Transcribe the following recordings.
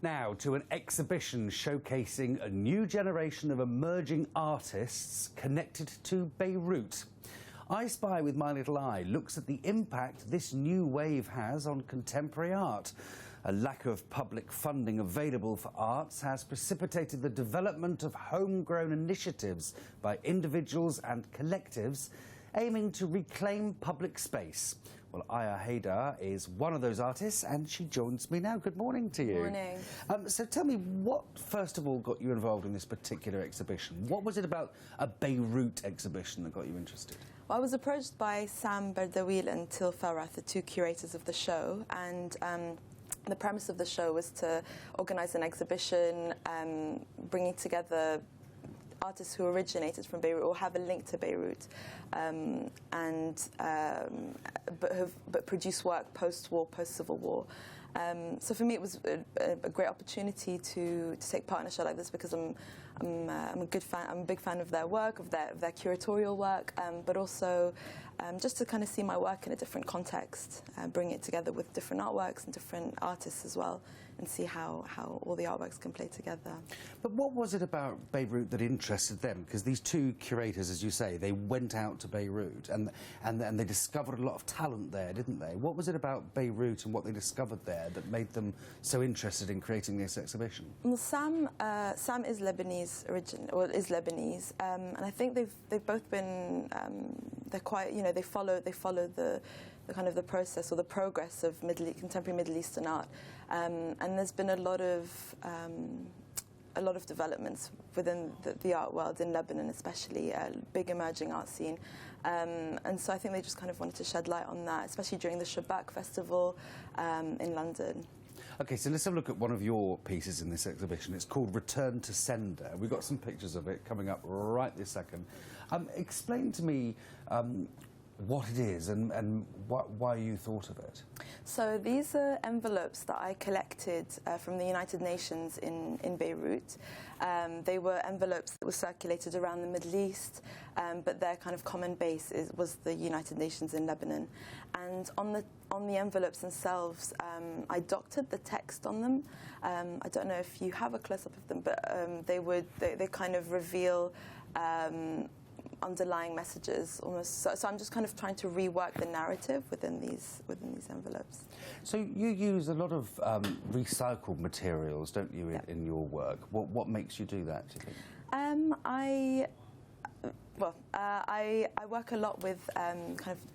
Now to an exhibition showcasing a new generation of emerging artists connected to Beirut. I Spy with My Little Eye looks at the impact this new wave has on contemporary art. A lack of public funding available for arts has precipitated the development of homegrown initiatives by individuals and collectives aiming to reclaim public space. Well, Haidar is one of those artists and she joins me now. Good morning to you. Good morning. So tell me, what first of all got you involved in this particular exhibition? What was it about a Beirut exhibition that got you interested? Well, I was approached by Sam Berdawil and Til Farah, the two curators of the show, and the premise of the show was to organise an exhibition bringing together artists who originated from Beirut or have a link to Beirut, but produce work post-war, post-civil war. So for me, it was a great opportunity to take part in a show like this because I'm a good fan. I'm a big fan of their work, of their curatorial work, but also just to kind of see my work in a different context, bring it together with different artworks and different artists as well, and see how all the artworks can play together. But what was it about Beirut that interested them? Because these two curators, as you say, they went out to Beirut and they discovered a lot of talent there, didn't they? What was it about Beirut and what they discovered there that made them so interested in creating this exhibition? Well, Sam is Lebanese and I think they've both been they're quite, you know, they follow the kind of the process or the progress of contemporary Middle Eastern art, and there's been a lot of developments within the art world in Lebanon, especially a big emerging art scene, and so I think they just kind of wanted to shed light on that, especially during the Shabak festival in London. Okay, so let's have a look at one of your pieces in this exhibition. It's called Return to Sender. We've got some pictures of it coming up right this second. Explain to me what it is and why you thought of it. So these are envelopes that I collected from the United Nations in Beirut. They were envelopes that were circulated around the Middle East, but their kind of common base was the United Nations in Lebanon. And on the envelopes themselves, I doctored the text on them. I don't know if you have a close-up of them, but they kind of reveal underlying messages almost. So I'm just kind of trying to rework the narrative within these envelopes. So you use a lot of recycled materials, don't you, in your work? What makes you do that, do you think? I work a lot with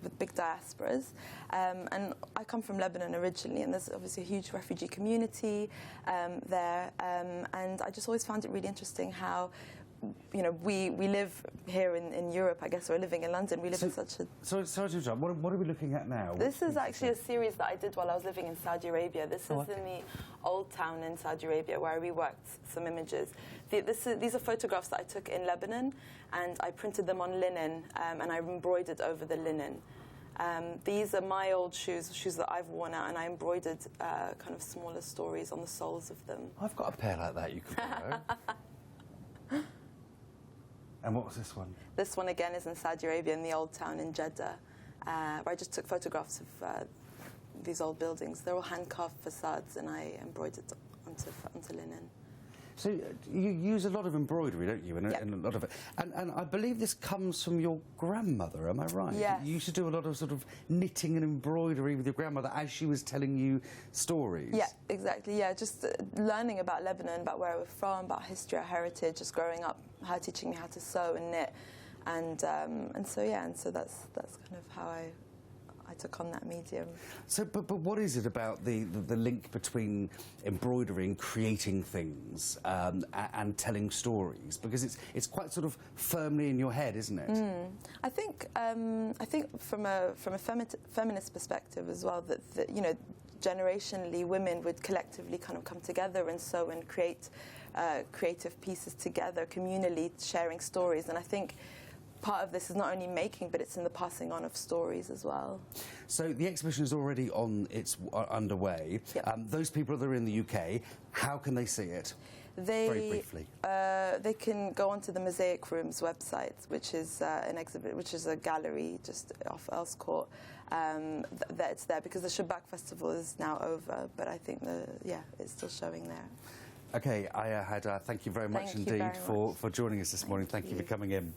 with big diasporas, and I come from Lebanon originally, and there's obviously a huge refugee community there, and I just always found it really interesting how, you know, we live here in Europe, I guess, or living in London. We live in such a... Sorry to interrupt. What are we looking at now? This is actually a series that I did while I was living in Saudi Arabia. This is in the old town in Saudi Arabia where I reworked some images. These are photographs that I took in Lebanon, and I printed them on linen, and I embroidered over the linen. These are my old shoes that I've worn out, and I embroidered kind of smaller stories on the soles of them. I've got a pair like that you can borrow. And what was this one? This one again is in Saudi Arabia in the old town in Jeddah, where I just took photographs of these old buildings. They're all hand-carved facades, and I embroidered onto linen. So you use a lot of embroidery, don't you? And a lot of it. And I believe this comes from your grandmother, am I right? Yes. You used to do a lot of sort of knitting and embroidery with your grandmother as she was telling you stories. Yeah, exactly. Yeah, just learning about Lebanon, about where we're from, about history, our heritage, just growing up, her teaching me how to sew and knit, and so that's kind of how I took on that medium. So, but what is it about the link between embroidery and creating things and telling stories? Because it's quite sort of firmly in your head, isn't it? I think from a feminist perspective as well, that you know, generationally women would collectively kind of come together and sew and create creative pieces together, communally sharing stories, and I think part of this is not only making, but it's in the passing on of stories as well. So the exhibition is already underway. Yep. Those people that are in the UK, how can they see it? Very briefly. They can go onto the Mosaic Room's website, which is a gallery just off Earls Court. That it's there because the Shabak Festival is now over, but I think it's still showing there. Okay, Haidar, thank you very much indeed for joining us this morning. Thank you for coming in.